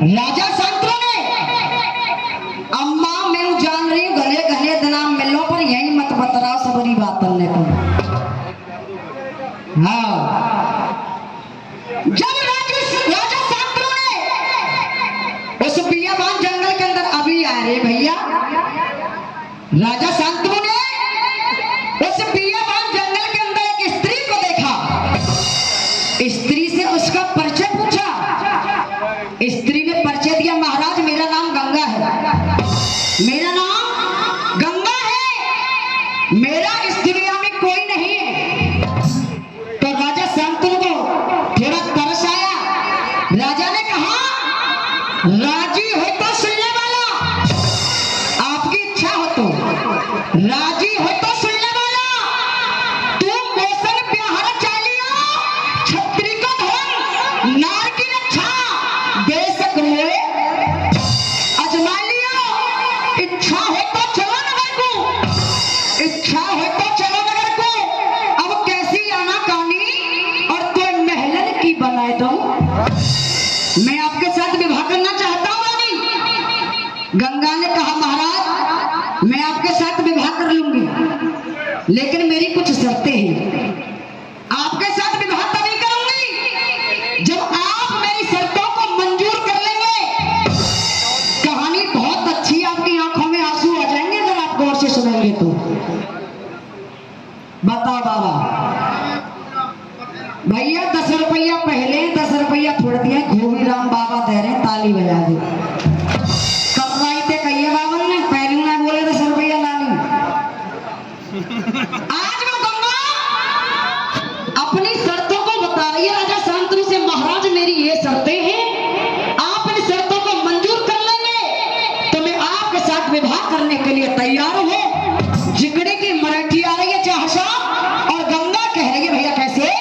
राजा शांतनु ने अम्मा मैं जान रही हूँ घने घने दिना मिलो पर यही मत बतराओ सबरी बात ने को। हाँ जब राजा शांतनु ने उस बियाबान जंगल के अंदर अभी आ रहे भैया, राजा शांतनु ने उस बियाबान जंगल के अंदर एक स्त्री को देखा। स्त्री से उसका परिचय पूछा। स्त्री ने परिचय दिया, महाराज मेरा नाम गंगा है, मेरा नाम गंगा है, मेरा इस दुनिया में कोई नहीं है। तो राजा शांतनु को थोड़ा तरस आया। राजा ने कहा राजी हो तो सुनने वाला, आपकी इच्छा हो तो राजी हो तो सुनने वाला, तू मौसम प्यार चालियो छत्री का धन नार की रक्षा बेशक मोए अजमा लियो। इच्छा हो तो चलो नगर को, इच्छा हो तो चलो नगर को, अब कैसी आना कहानी और तो महलन की बनाए दो। मैं आपके साथ विवाह करना चाहता हूँ रानी। गंगा ने कहा महाराज मैं आपके साथ विवाह कर लूंगी, लेकिन मेरी कुछ शर्तें हैं। आपके साथ विवाह तभी करूंगी जब आप मेरी शर्तों को मंजूर कर लेंगे। कहानी बहुत अच्छी, आपकी आंखों में आंसू आ जाएंगे अगर आप गौर से सुनेंगे तो। बताओ बाबा भैया 10 रुपया पहले 10 रुपया छोड़ दिया, घोगी राम बाबा दे रहे ताली बजा दे। कब राई थे कहिए बाबा ने पहले ना बोले 10 रुपया लानी। आज वो गंगा अपनी शर्तों को बता रही है राजा शांतनु से, महाराज मेरी ये शर्तें हैं, आप इन शर्तों को मंजूर कर लेंगे तो मैं आपके साथ विवाह करने के लिए तैयार हूँ। जिगड़े की मराठी आ रही है चाहशा और गंगा कह रही है भैया कैसे।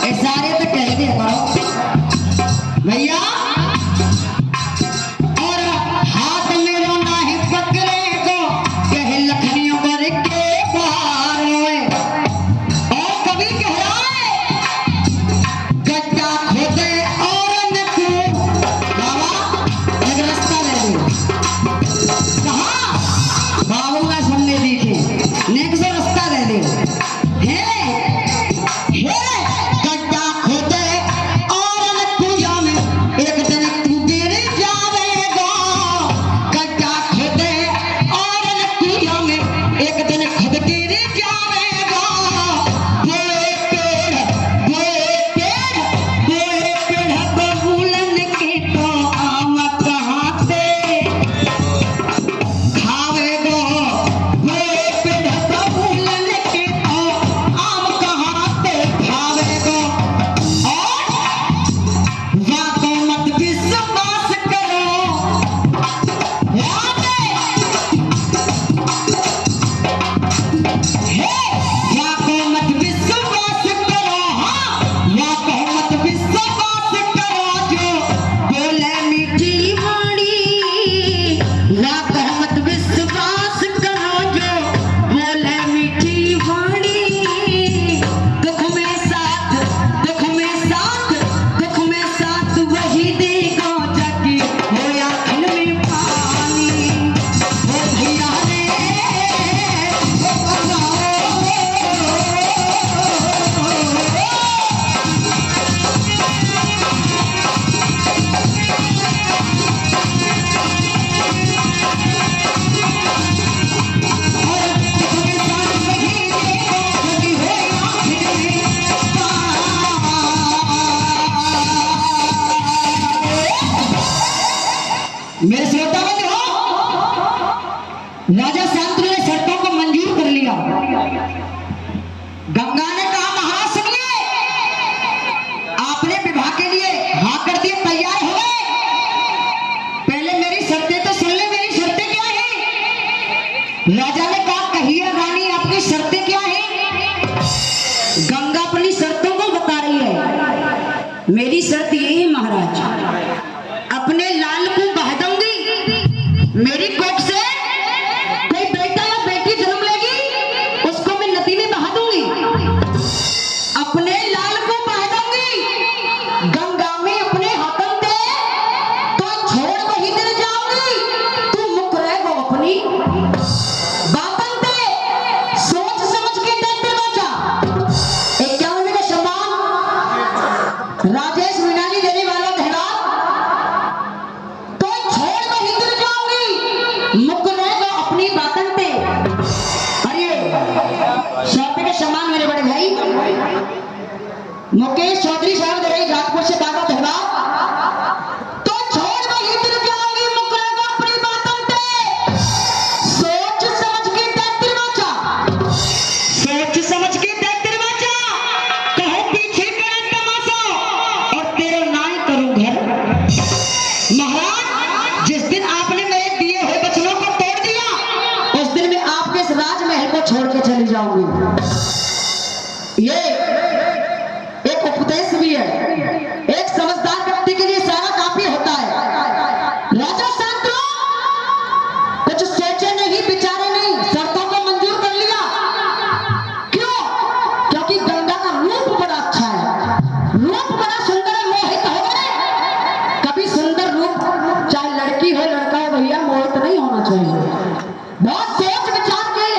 इशारे तो कह दिया करो भैया। और हाथ मेरा नाही पकड़े को कह लखनियों पर के बाहर होए। और कभी कह रहा है गड्ढा खोदे और न तू बाबा एक रास्ता ले दे। कहा बाबू ना सुनने दीजिए नेक्स्ट रास्ता ले दे। गड्ढा खोदे और न तू जाने एक दिन तू गिर जावेगा। गड्ढा खोदे और न तू जाने एक दिन खुद गिर जावेगा। बोए पेड़ बबूलन के तो आम कहाँ से खावेगा। बोए पेड़ बबूलन के तो आम कहाँ से खावेगा। और वाको मत विश्वास करो वाको मत विश्वास करो। हाँ वाको मत विश्वास करो जो बोले मीठी वाणी। वाको मत विश्वास करो जो बोले मीठी वाणी। दुख में साथ दुख में साथ दुख में साथ वही देगा जाके होया खिल में पानी। ओ भैया रे मेरे श्रोता बंधु हो, राजा शांतनु ने शर्तों को मंजूर कर लिया। गंगा ने कहा महाराज सुनिए, आपने विवाह के लिए हाँ कर दिए, तैयार हो गए। पहले मेरी शर्तें तो सुन ले, मेरी शर्तें क्या हैं? राजा ने कहा कहिए रानी आपकी शर्तें क्या हैं? गंगा अपनी शर्तों को बता रही है। मेरी शर्त ये है महाराज, अपने लाल को बहा दूंगी। मेरी कोख से कोई बेटा या बेटी जन्म लेगी उसको मैं नदी में बहा दूंगी। अपने लाल को बहा दूंगी गंगा में अपने हाथों से, तो छोड़ वही दिन जाऊंगी। तू मुख रहेगा अपनी बातों से, सोच समझ के देते बचा। 51 का सम्मान राजेश मीनाली देने वाला धन्यवाद। तो छोड़ वही दिन जाऊंगी, मुख रहेगा अपनी बातों पे। अरे शौर्य के सम्मान मेरे बड़े भाई मुकेश चौधरी साहब दे रही राजपुर से दादा धन्यवाद। तो छोड़ वही दिन जाऊंगी, मुख रहेगा अपनी बातों पे। सोच समझ के देखते बचा, सोच समझ के देखते बचा। कहो पीछे करे तमाशा और तेरा नाई करूं घर। महाराज जिस दिन आपने मेरे दिए हुए वचनों को तोड़ दिया उस दिन मैं आपके इस राजमहल को छोड़ के चली जाऊंगी। ये एक उपदेश भी है, एक समझदार व्यक्ति के लिए सारा काफी होता है। राजा शांतनु कुछ सोचे नहीं विचारे नहीं, शर्तों को मंजूर कर लिया। क्यों? क्योंकि गंगा का रूप बड़ा अच्छा है, रूप बड़ा सुंदर है, मोहित हो गए। कभी सुंदर रूप चाहे लड़की हो लड़का हो भैया मोहित नहीं होना चाहिए। बहुत सोच विचार के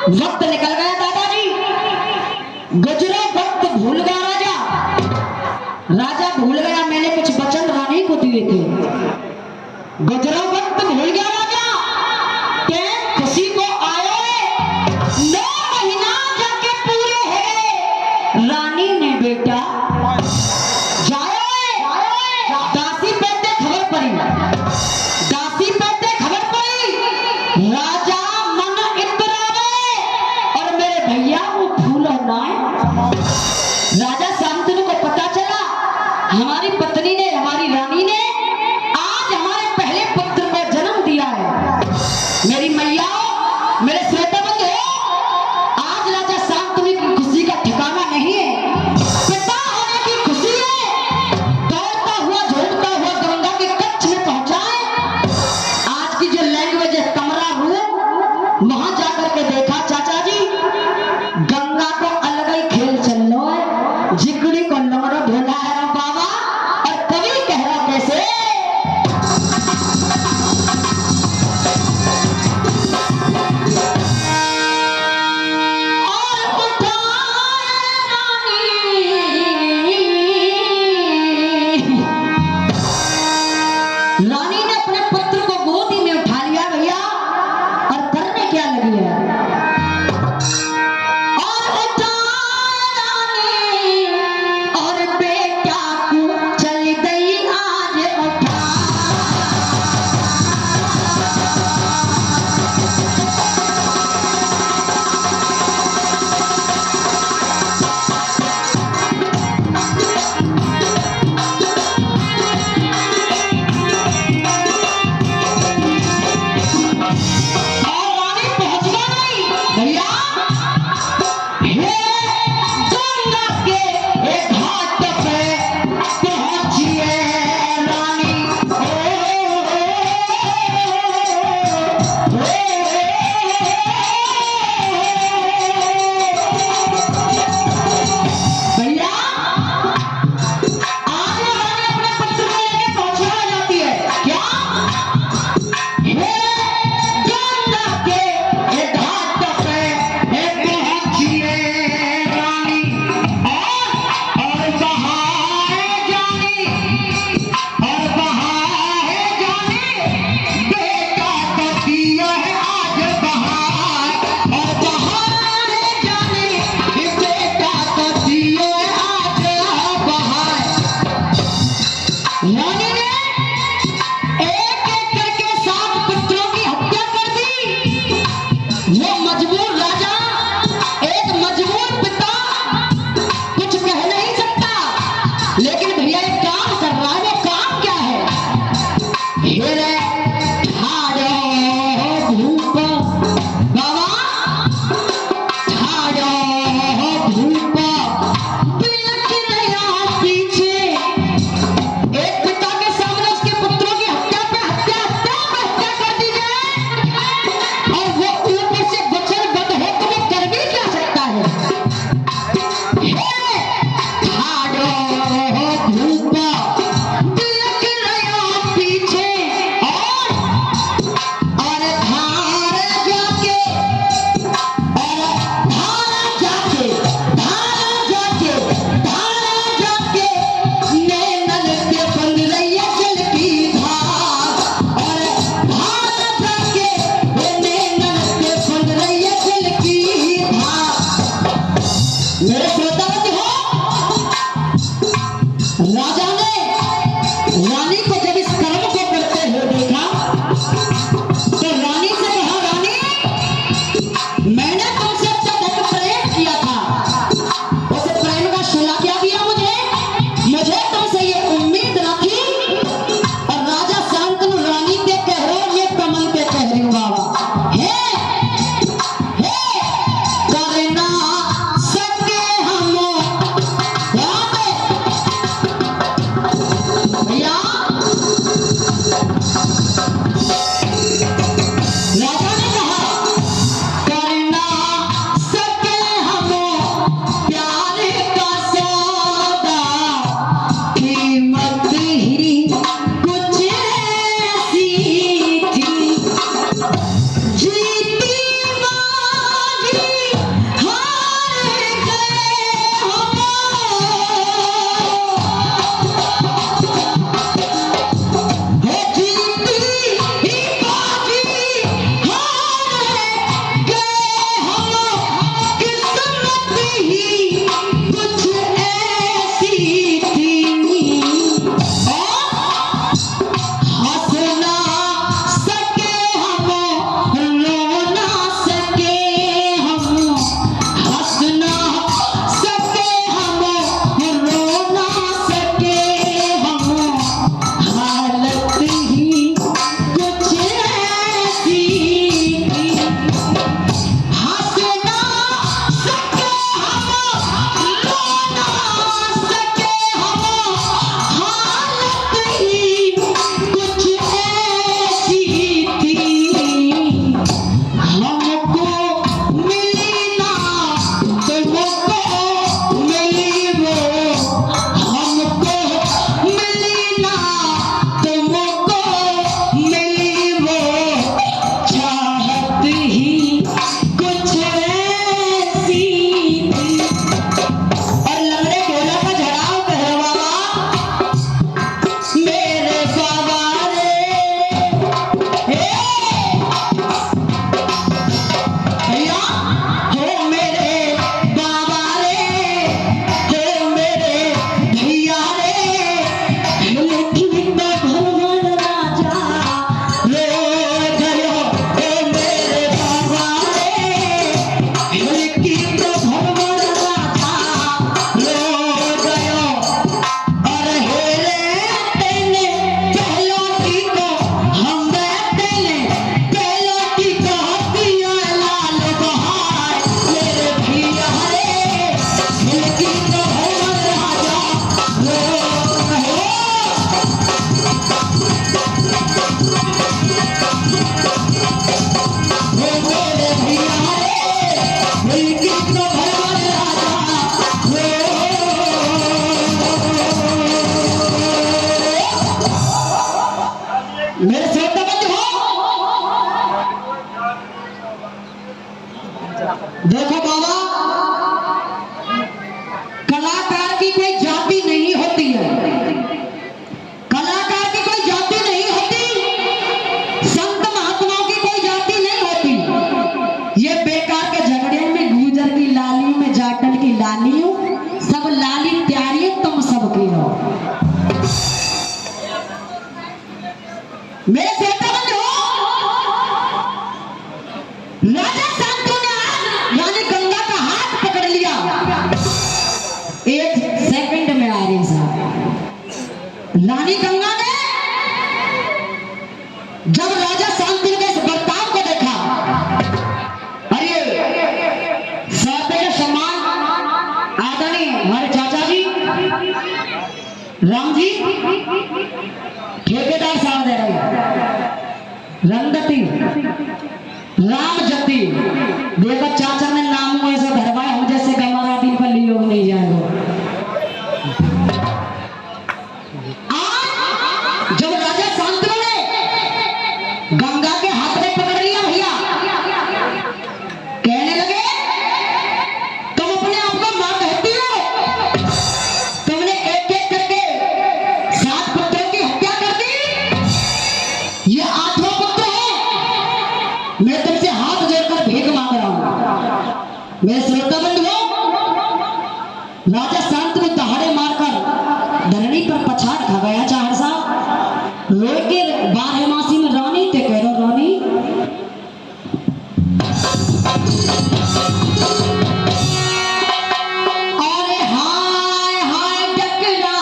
वक्त निकल गया दादाजी, गुजरा वक्त, भूल गया राजा। राजा भूल गया मैंने कुछ वचन रानी को दिए थे। गुजरा वक्त भूल गया राजा के खुशी को आयो 9 महीना जाके पूरे है रानी ने बेटा जायो। दासी पैते खबर पड़ी, दासी पैते खबर पड़ी राजा मन इतरावे और मेरे भैया वो फूल और नाय। राजा शांतनु को पता चला हमारी पत्नी ने, हमारी रानी ने आज हमारे पहले पुत्र को जन्म दिया है। मेरी मैया, मेरे श्वेता बंधु, आज राजा शांतनु की खुशी का ठिकाना नहीं है। पिता होने की खुशी है, दौड़ता हुआ झूठता हुआ गंगा के कच्छ में पहुंचा है। आज की जो लैंग्वेज है कमरा रूम, वहां जाकर के देखा चाचा जी गंगा को अलग ही खेल चल लो है, जिकड़ी को लंगड़ो ढोला है बाबा। और कवि कह रहा कैसे, रानी ने अपने पुत्र को गोदी में उठा लिया भैया, और करने क्या लगी है, और उठाया रानी और बेटा को चल गई आज उठा। रानी ने एक एक करके 7 पुत्रों की हत्या कर दी। वो मजबूर राजा, एक मजबूर पिता कुछ कह नहीं सकता, लेकिन भैया एक काम कर रहा है। वो काम क्या है, हेरे ठाड़ो धूप बाबा, ठाड़ो धूप बिलख नया पीछे। एक पिता के सामने उसके पुत्रों की हत्या पे हत्या कर दी जाए, और वो ऊपर से वचनबद्ध है तो वो कर भी क्या सकता है। ठाड़ो धूप बिलख नया पीछे, और धार जाके, और धार जाके नैनल पे बन रही है जल की धार, और धार जाके नैनल पे बन रही है जल की धार। मेरे श्रोता बंधु हो, राजा ने रानी को जब इस कर्म को करते हुए देखा तो रानी से कहा, रानी मैंने तुमसे अब तक प्रेम किया था, उस प्रेम का सिला क्या दिया मुझे तुमसे ये उम्मीद न थी। और राजा शांतनु रानी के कह रहे हो, ये कमल के कह रही हूँ बाबा, हे करना सके हम भैया। राजा ने कहा करना सके हम प्यार का सौदा, कीमत ही कुछ ऐसी थी, जीती बाजी मेरे श्रोता बंधु, राजा शांतनु ने रानी गंगा का हाथ पकड़ लिया। एक सेकंड में आ रही साहब, रानी गंगा ने जब राजा शांतनु के इस बर्ताव को देखा, अरे साथे के सम्मान आदरणीय हमारे चाचा जी राम जी ठेकेदार साहब दे रहे रंगती राम जती देखो चाचा ने नाम को ऐसा धरवाए हम जैसे हमारा दिन पर लियो नहीं जाएगा। आज जब राजा शांतनु ने गंगा के हाथ में पकड़ लिया भैया, कहने लगे तुम अपने आप को मां कहती हो, तुमने एक एक करके 7 पुत्रों की हत्या कर दी, ये 8वां पुत्र है, मैं तुमसे हाथ जोड़कर भीख मांग रहा हूं। मेरे श्रोता बंधुओं, राजा शांतनु दहाड़े मारकर धरनी पर पछाड़ खा गया। चाहर साहब रोए के 12 मासी में रानी ते कह रहा रानी अरे हाय हाय टकरा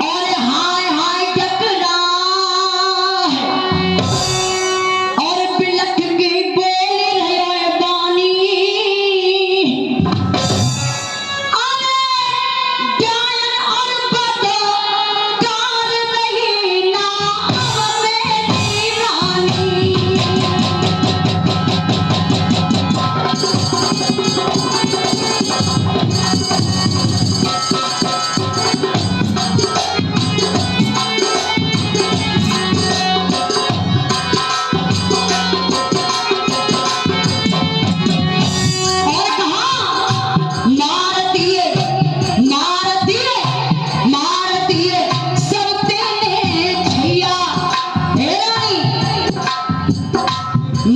अरे हाय हाय टकरा और बिलख की बोली रहे बानी अरे जायन और बदो कार रही ना मेरी रानी। और कहा मार दिए मार दिए मार दिए सब तेने छैया, हे रानी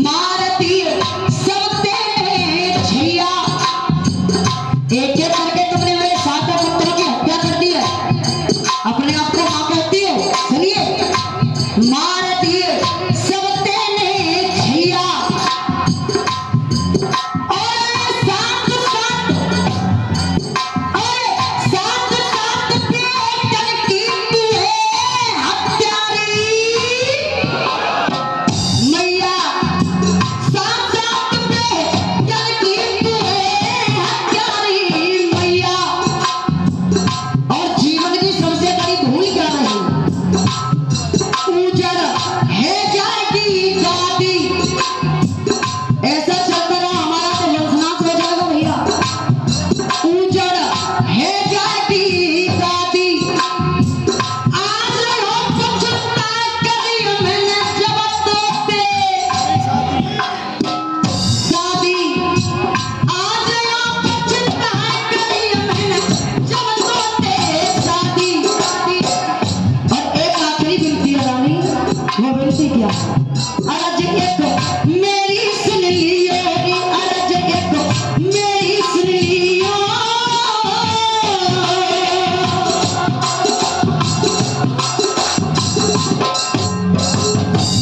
मार दिए सब तेने छैया, एक एक करके तुमने मेरे 7 पुत्रों की हत्या कर दी है, अपने आप को मां कहती हो। सुनिए, मार दिए सब तेने छैया और 7 पे करती तू है हत्यारी मैया, 7 पे करती तू है हत्यारी मैया। और जीवन की सबसे बड़ी भूल क्या रही, उजड़ है जाएगी गादी, ऐसा चलता रहा हमारा तो वंशनाश हो जाएगा भैया। उजड़ है जाएगी गादी, आज हो पछता करी मैंने जब तोते शादी, आज हो पछता करी मैंने जब तोते शादी। और एक आखिरी विनती है रानी, वो विनती क्या, अरज एक मेरी सुन लियो रे, अरज एक मेरी सुन लियो,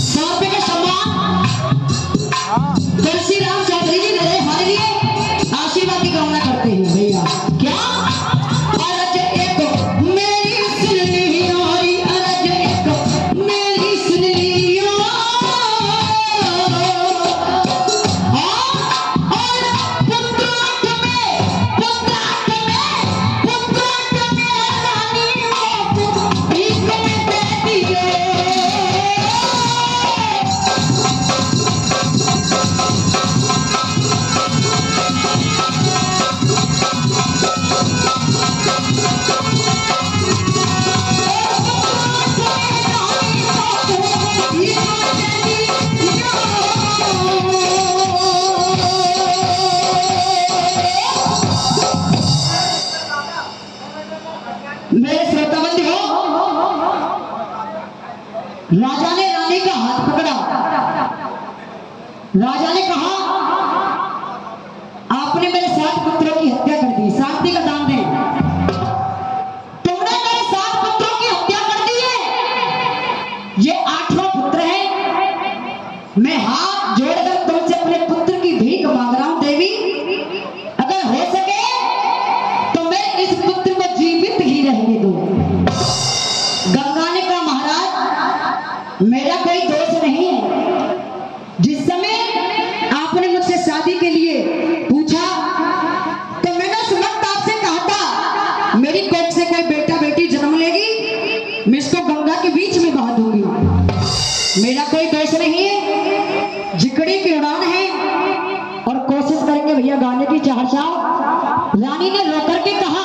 सापे के समान तुलसी राम चौधरी जी मेरे हमारे लिए आशीर्वाद की कामना करते हैं भैया। क्या अरज एक मेरी सुन लियो रे, अरज एक मेरी सुन लियो, मेरे श्रोता बंधु, राजा ने रानी का हाथ पकड़ा, राजा ने कहा आपने मेरे 7 पुत्रों की हत्या कर दी, 7 की सहरसा रानी ने रोकर के कहा